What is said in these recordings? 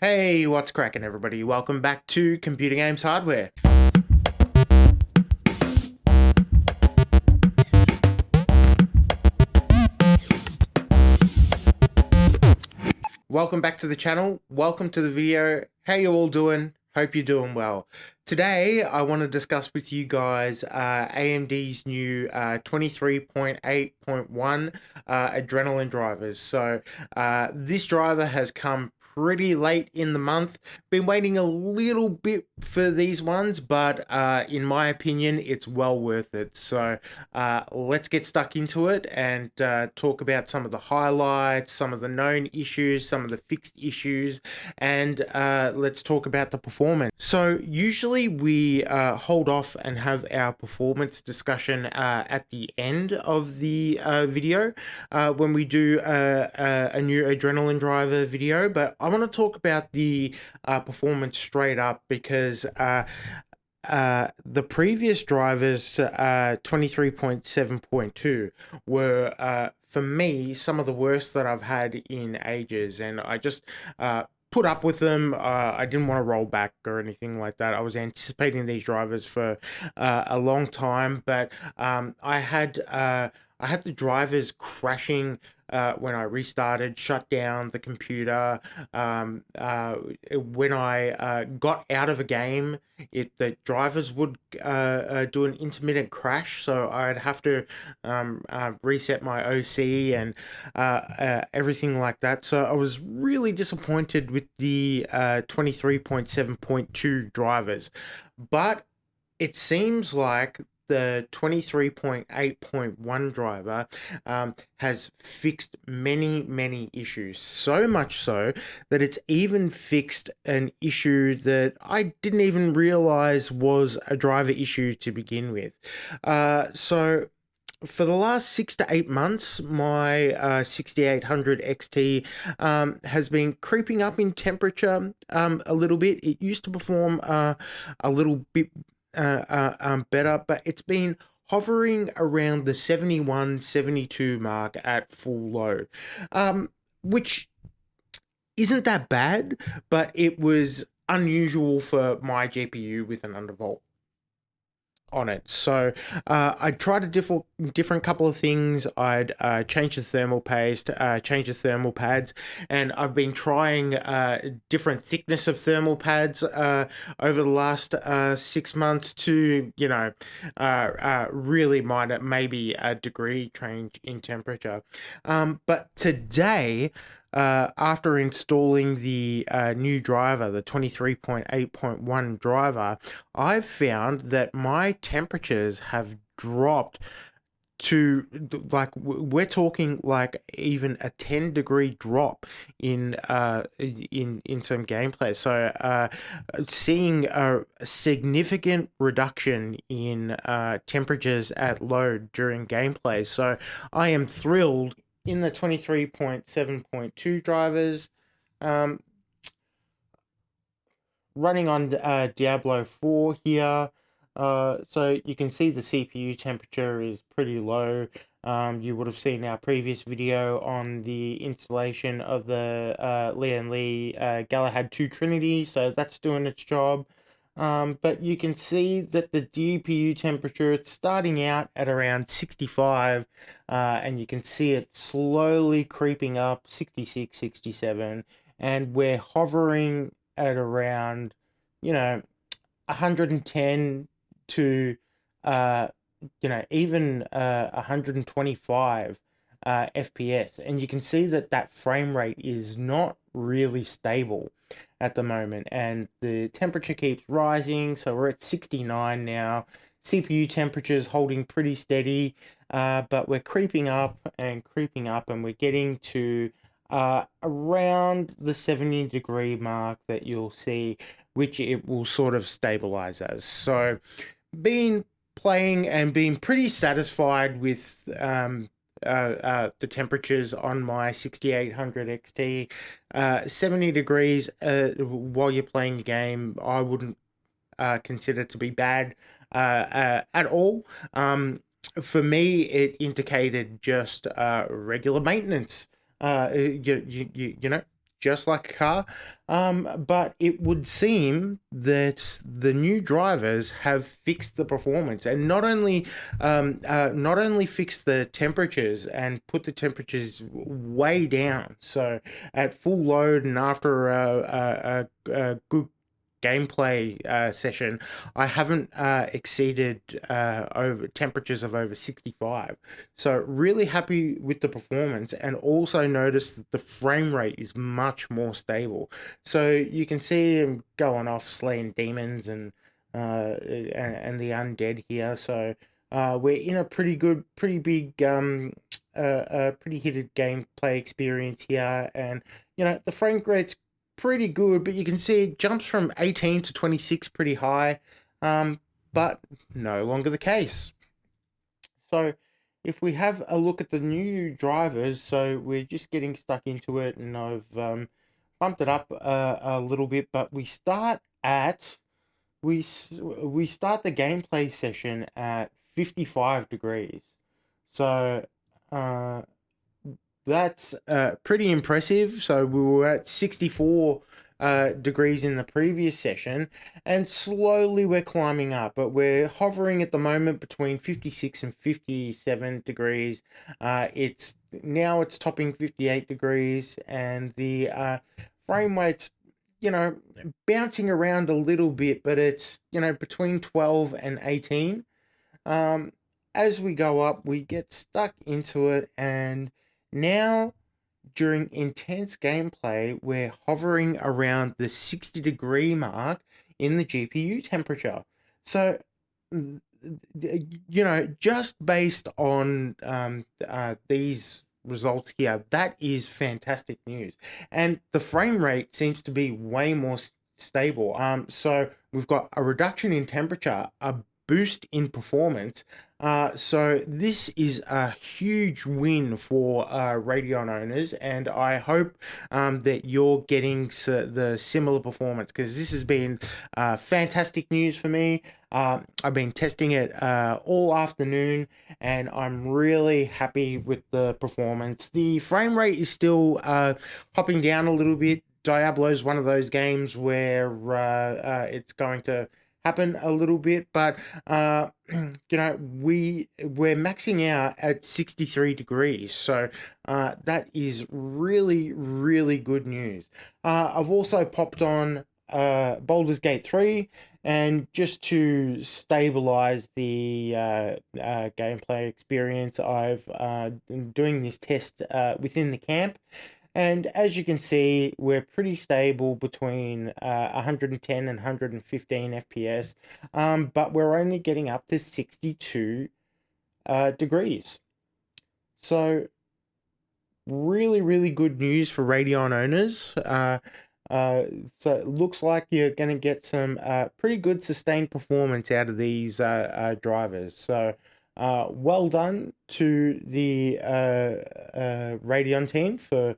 Hey, what's cracking, everybody? Welcome back to Computer Games Hardware. Welcome back to the channel. Welcome to the video. How you all doing? Hope you're doing well. Today, I want to discuss with you guys AMD's new 23.8.1 Adrenalin drivers. So this driver has come pretty late in the month. Been waiting a little bit for these ones, but in my opinion, it's well worth it. So let's get stuck into it and talk about some of the highlights, some of the known issues, some of the fixed issues, and let's talk about the performance. So usually we hold off and have our performance discussion at the end of the video when we do a new Adrenalin driver video, but I want to talk about the performance straight up because the previous drivers, 23.7.2, were for me some of the worst that I've had in ages, and I just put up with them. I didn't want to roll back or anything like that. I was anticipating these drivers for a long time, but I had the drivers crashing when I restarted, shut down the computer. When I got out of a game, the drivers would do an intermittent crash, so I'd have to reset my OC and everything like that. So I was really disappointed with the 23.7.2 drivers, but it seems like the 23.8.1 driver has fixed many issues, so much so that it's even fixed an issue that I didn't even realize was a driver issue to begin with. So for the last 6 to 8 months, my 6800 XT has been creeping up in temperature a little bit. It used to perform a little bit better, but it's been hovering around the 71-72 mark at full load, which isn't that bad, but it was unusual for my GPU with an undervolt on it. So I tried a different couple of things. I'd change the thermal paste, change the thermal pads, and I've been trying different thickness of thermal pads over the last 6 months to, really minor, maybe a degree change in temperature. But today, after installing the new driver, the 23.8.1 driver, I've found that my temperatures have dropped to, like, we're talking like even a 10-degree drop in some gameplay. So seeing a significant reduction in temperatures at load during gameplay. So I am thrilled in the 23.7.2 drivers, running on Diablo 4 here. So you can see the CPU temperature is pretty low. You would have seen our previous video on the installation of the Lee Galahad 2 Trinity, so that's doing its job. But you can see that the GPU temperature, it's starting out at around 65, and you can see it slowly creeping up, 66, 67, and we're hovering at around, 110 to, even 125 FPS. And you can see that frame rate is not really stable at the moment, and the temperature keeps rising. So we're at 69 now. CPU temperature is holding pretty steady, but we're creeping up, and we're getting to around the 70-degree mark that you'll see, which it will sort of stabilize as. So been playing and being pretty satisfied with the temperatures on my 6800 XT. 70 degrees while you're playing a game, I wouldn't consider to be bad at all. For me, it indicated just regular maintenance. You know, just like a car. But it would seem that the new drivers have fixed the performance, and not only fixed the temperatures and put the temperatures way down. So at full load and after a good gameplay session, I haven't exceeded over temperatures of over 65. So really happy with the performance, and also notice that the frame rate is much more stable. So you can see him going off slaying demons and the undead here. So we're in a pretty big, pretty heated gameplay experience here, and the frame rate's pretty good, but you can see it jumps from 18 to 26 pretty high, but no longer the case. So if we have a look at the new drivers, so we're just getting stuck into it, and I've bumped it up a little bit, but we start the gameplay session at 55 degrees. So that's pretty impressive. So we were at 64 degrees in the previous session, and slowly we're climbing up, but we're hovering at the moment between 56 and 57 degrees. It's topping 58 degrees, and the frame rate's bouncing around a little bit, but it's between 12 and 18. As we go up, we get stuck into it, and now during intense gameplay, we're hovering around the 60-degree mark in the GPU temperature. So, just based on these results here, that is fantastic news. And the frame rate seems to be way more stable. So we've got a reduction in temperature, a boost in performance. So this is a huge win for Radeon owners, and I hope that you're getting the similar performance, because this has been fantastic news for me. I've been testing it all afternoon, and I'm really happy with the performance. The frame rate is still hopping down a little bit. Diablo is one of those games where it's going to happen a little bit, but we're maxing out at 63 degrees, so that is really good news. I've also popped on Baldur's Gate 3, and just to stabilize the gameplay experience, I've been doing this test within the camp. And as you can see, we're pretty stable between 110 and 115 FPS, but we're only getting up to 62 degrees. So really good news for Radeon owners. So it looks like you're going to get some pretty good sustained performance out of these drivers. So well done to the Radeon team for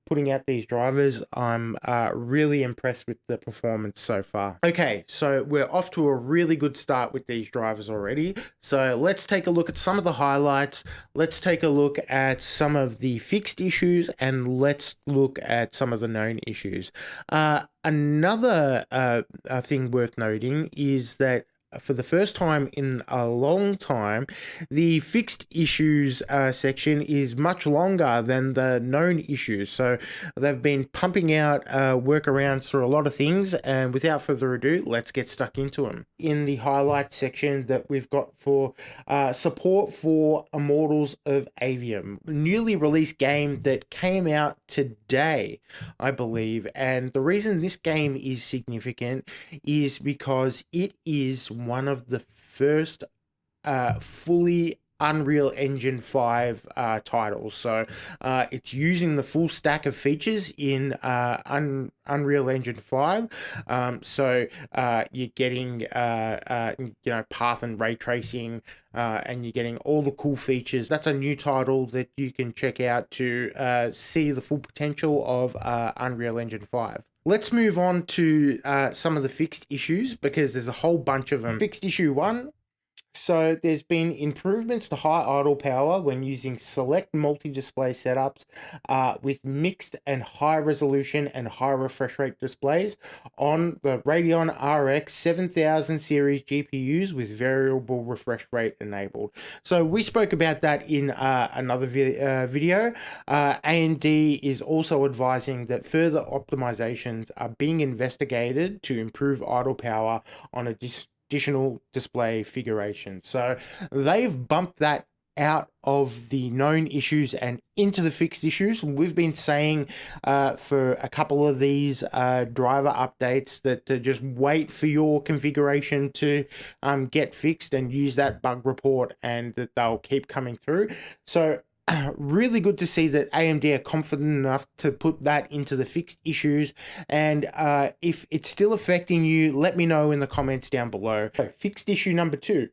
putting out these drivers. I'm really impressed with the performance so far. Okay, so we're off to a really good start with these drivers already. So let's take a look at some of the highlights. Let's take a look at some of the fixed issues, and let's look at some of the known issues. Another thing worth noting is that for the first time in a long time, the fixed issues section is much longer than the known issues. So they've been pumping out workarounds for a lot of things, and without further ado, let's get stuck into them. In the highlights section that we've got for support for Immortals of Avium, newly released game that came out today, I believe. And the reason this game is significant is because it is one of the first fully Unreal Engine 5 titles. So it's using the full stack of features in Unreal Engine 5. So you're getting path and ray tracing, and you're getting all the cool features. That's a new title that you can check out to see the full potential of Unreal Engine 5. Let's move on to some of the fixed issues, because there's a whole bunch of them. Fixed issue 1, So there's been improvements to high idle power when using select multi-display setups with mixed and high resolution and high refresh rate displays on the Radeon RX 7000 series GPUs with variable refresh rate enabled. So we spoke about that in another video. AMD is also advising that further optimizations are being investigated to improve idle power on additional display configuration. So they've bumped that out of the known issues and into the fixed issues. We've been saying for a couple of these driver updates that to just wait for your configuration to get fixed and use that bug report, and that they'll keep coming through. So really good to see that AMD are confident enough to put that into the fixed issues. And if it's still affecting you, let me know in the comments down below. So, fixed issue number 2.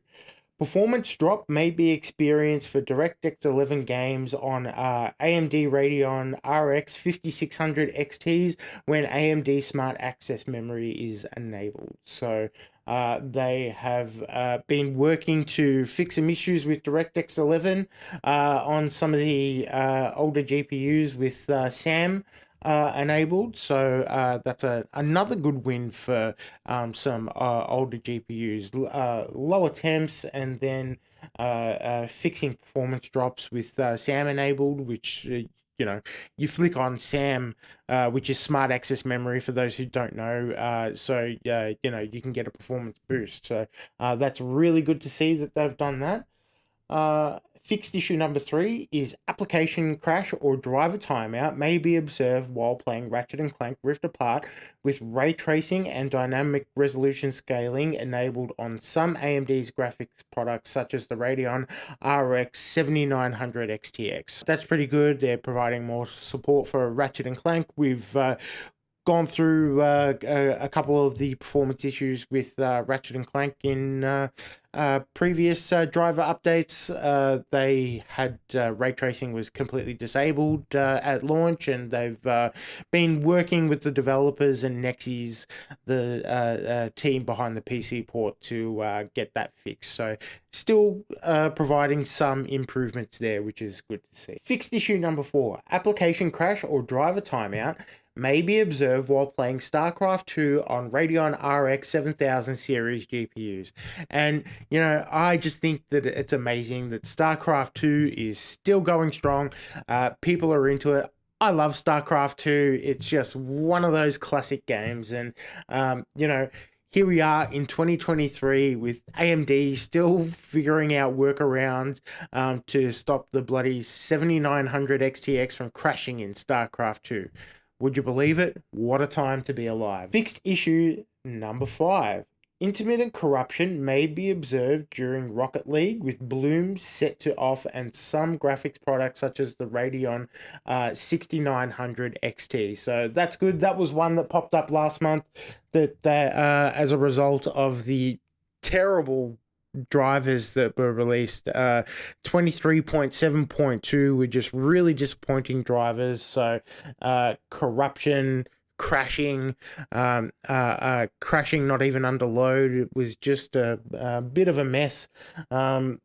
Performance drop may be experienced for DirectX 11 games on AMD Radeon RX 5600 XTs when AMD Smart Access Memory is enabled. So they have been working to fix some issues with DirectX 11 on some of the older GPUs with SAM enabled. So that's another good win for some older GPUs. Lower temps, and then fixing performance drops with SAM enabled, which you flick on SAM, which is Smart Access Memory for those who don't know. So you can get a performance boost. So that's really good to see that they've done that. Fixed issue number 3 is application crash or driver timeout may be observed while playing Ratchet and Clank Rift Apart with ray tracing and dynamic resolution scaling enabled on some AMD's graphics products such as the Radeon RX 7900 XTX. That's pretty good. They're providing more support for Ratchet and Clank. We've gone through a couple of the performance issues with Ratchet and Clank in previous driver updates. They had ray tracing was completely disabled at launch, and they've been working with the developers and Nexies, the team behind the PC port, to get that fixed. So still providing some improvements there, which is good to see. Fixed issue number 4, application crash or driver timeout may be observed while playing StarCraft 2 on Radeon RX 7000 series GPUs. And, I just think that it's amazing that StarCraft 2 is still going strong. People are into it. I love StarCraft 2. It's just one of those classic games. And, here we are in 2023 with AMD still figuring out workarounds to stop the bloody 7900 XTX from crashing in StarCraft 2. Would you believe it? What a time to be alive. Fixed issue number 5. Intermittent corruption may be observed during Rocket League with bloom set to off and some graphics products such as the Radeon 6900 XT. So that's good. That was one that popped up last month that as a result of the terrible drivers that were released, 23.7.2 were just really disappointing drivers. So corruption, crashing, crashing not even under load. It was just a bit of a mess. And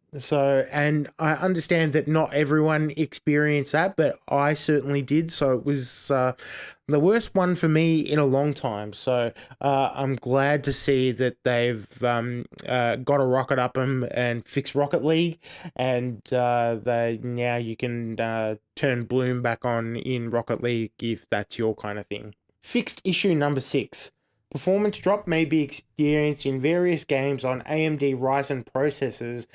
I understand that not everyone experienced that, but I certainly did. So it was the worst one for me in a long time. So I'm glad to see that they've got a rocket up them and fix Rocket League, and now you can turn bloom back on in Rocket League if that's your kind of thing. Fixed issue number 6. Performance drop may be experienced in various games on AMD Ryzen processors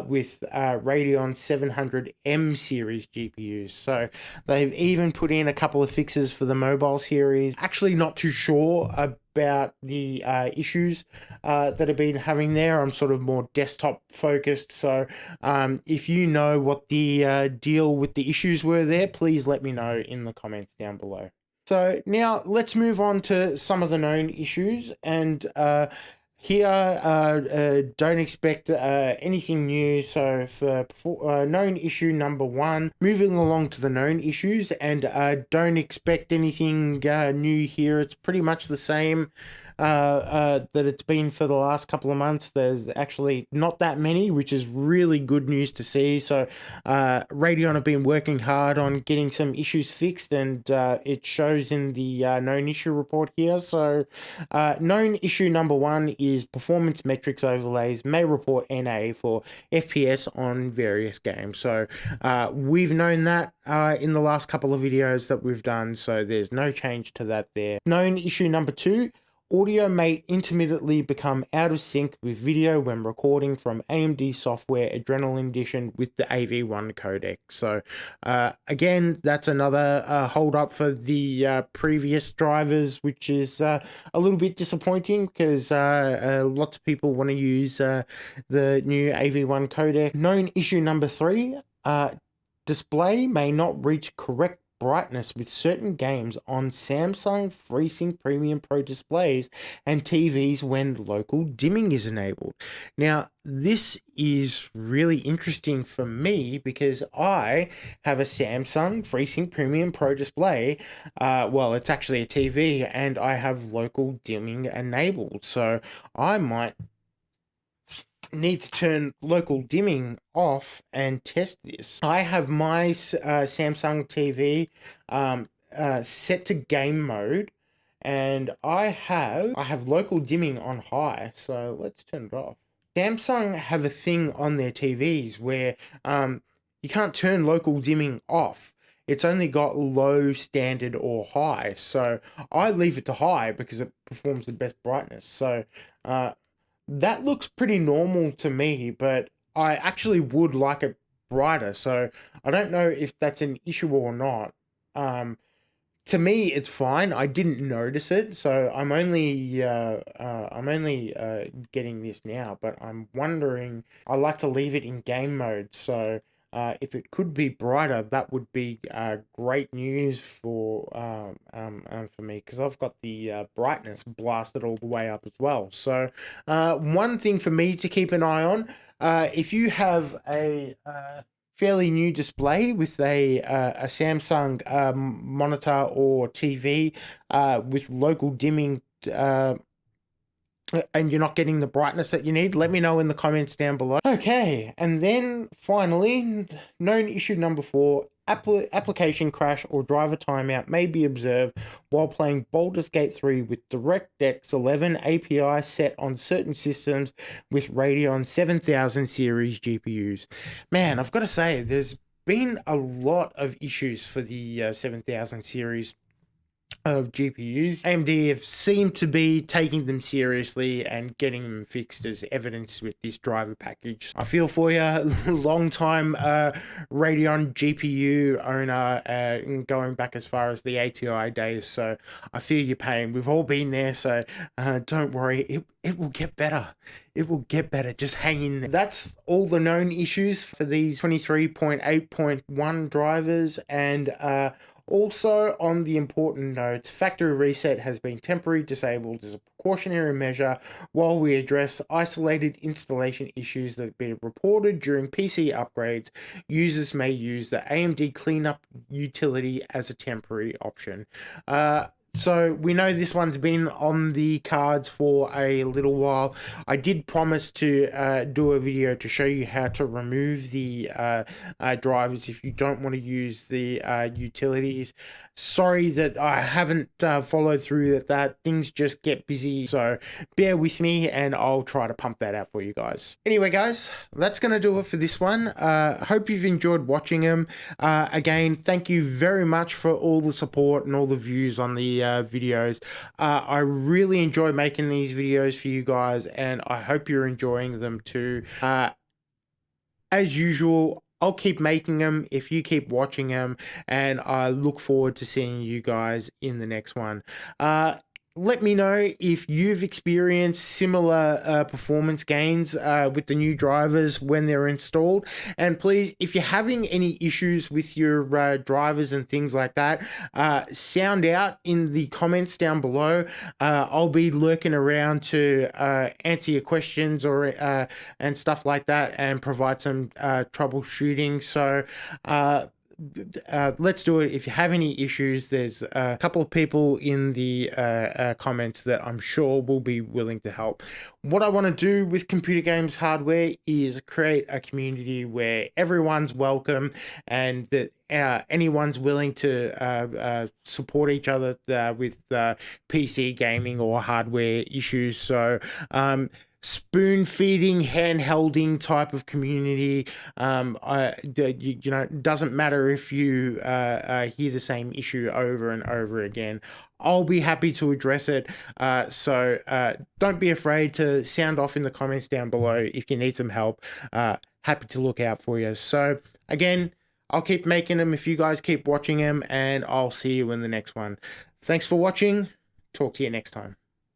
with Radeon 700M series GPUs. So they've even put in a couple of fixes for the mobile series. Actually not too sure about the issues that have been having there. I'm sort of more desktop focused. So if you know what the deal with the issues were there, please let me know in the comments down below. So now let's move on to some of the known issues. And here, don't expect anything new. So for known issue number 1, moving along to the known issues, and don't expect anything new here. It's pretty much the same that it's been for the last couple of months. There's actually not that many, which is really good news to see. So Radeon have been working hard on getting some issues fixed, and it shows in the known issue report here. So known issue number 1 is performance metrics overlays may report NA for FPS on various games. So we've known that in the last couple of videos that we've done, so there's no change to that there. Known issue number 2, audio may intermittently become out of sync with video when recording from AMD Software Adrenalin Edition with the AV1 codec. So again, that's another hold up for the previous drivers, which is a little bit disappointing because lots of people want to use the new AV1 codec. Known issue number 3, display may not reach correct brightness with certain games on Samsung FreeSync Premium Pro displays and TVs when local dimming is enabled. Now, this is really interesting for me because I have a Samsung FreeSync Premium Pro display. Well, it's actually a TV, and I have local dimming enabled. So I might need to turn local dimming off and test this. I have my Samsung TV set to game mode, and I have local dimming on high. So let's turn it off. Samsung have a thing on their TVs where you can't turn local dimming off. It's only got low, standard, or high. So I leave it to high because it performs the best brightness. So that looks pretty normal to me, but I actually would like it brighter. So I don't know if that's an issue or not. To me, it's fine. I didn't notice it, so I'm only getting this now. But I'm wondering. I like to leave it in game mode, so if it could be brighter, that would be great news for me, because I've got the brightness blasted all the way up as well. So one thing for me to keep an eye on, if you have a fairly new display with a Samsung monitor or TV with local dimming, and you're not getting the brightness that you need, let me know in the comments down below. Okay, and then finally, known issue number 4, application crash or driver timeout may be observed while playing Baldur's Gate 3 with DirectX 11 API set on certain systems with Radeon 7000 series GPUs. Man, I've got to say, there's been a lot of issues for the 7000 series of GPUs. AMD have seemed to be taking them seriously and getting them fixed, as evidenced with this driver package. I feel for you, long time Radeon GPU owner, going back as far as the ATI days, so I feel your pain. We've all been there, so don't worry, it will get better. It will get better. Just hang in there. That's all the known issues for these 23.8.1 drivers, and also, on the important notes, factory reset has been temporarily disabled as a precautionary measure while we address isolated installation issues that have been reported during PC upgrades. Users may use the AMD cleanup utility as a temporary option. So we know this one's been on the cards for a little while. I did promise to do a video to show you how to remove the drivers if you don't want to use the utilities. Sorry that I haven't followed through with that. Things just get busy, so bear with me and I'll try to pump that out for you guys. Anyway, guys, that's going to do it for this one. Hope you've enjoyed watching them. Again, thank you very much for all the support and all the views on the videos. I really enjoy making these videos for you guys, and I hope you're enjoying them too. As usual, I'll keep making them if you keep watching them, and I look forward to seeing you guys in the next one. let me know if you've experienced similar performance gains with the new drivers when they're installed. And please, if you're having any issues with your drivers and things like that, sound out in the comments down below. I'll be lurking around to answer your questions or and stuff like that, and provide some troubleshooting. So let's do it. If you have any issues, there's a couple of people in the comments that I'm sure will be willing to help. What I want to do with Computer Games Hardware is create a community where everyone's welcome, and that anyone's willing to support each other with PC gaming or hardware issues. So spoon feeding, hand holding type of community. You know, it doesn't matter if you hear the same issue over and over again. I'll be happy to address it. So don't be afraid to sound off in the comments down below if you need some help. Happy to look out for you. So again, I'll keep making them if you guys keep watching them, and I'll see you in the next one. Thanks for watching. Talk to you next time.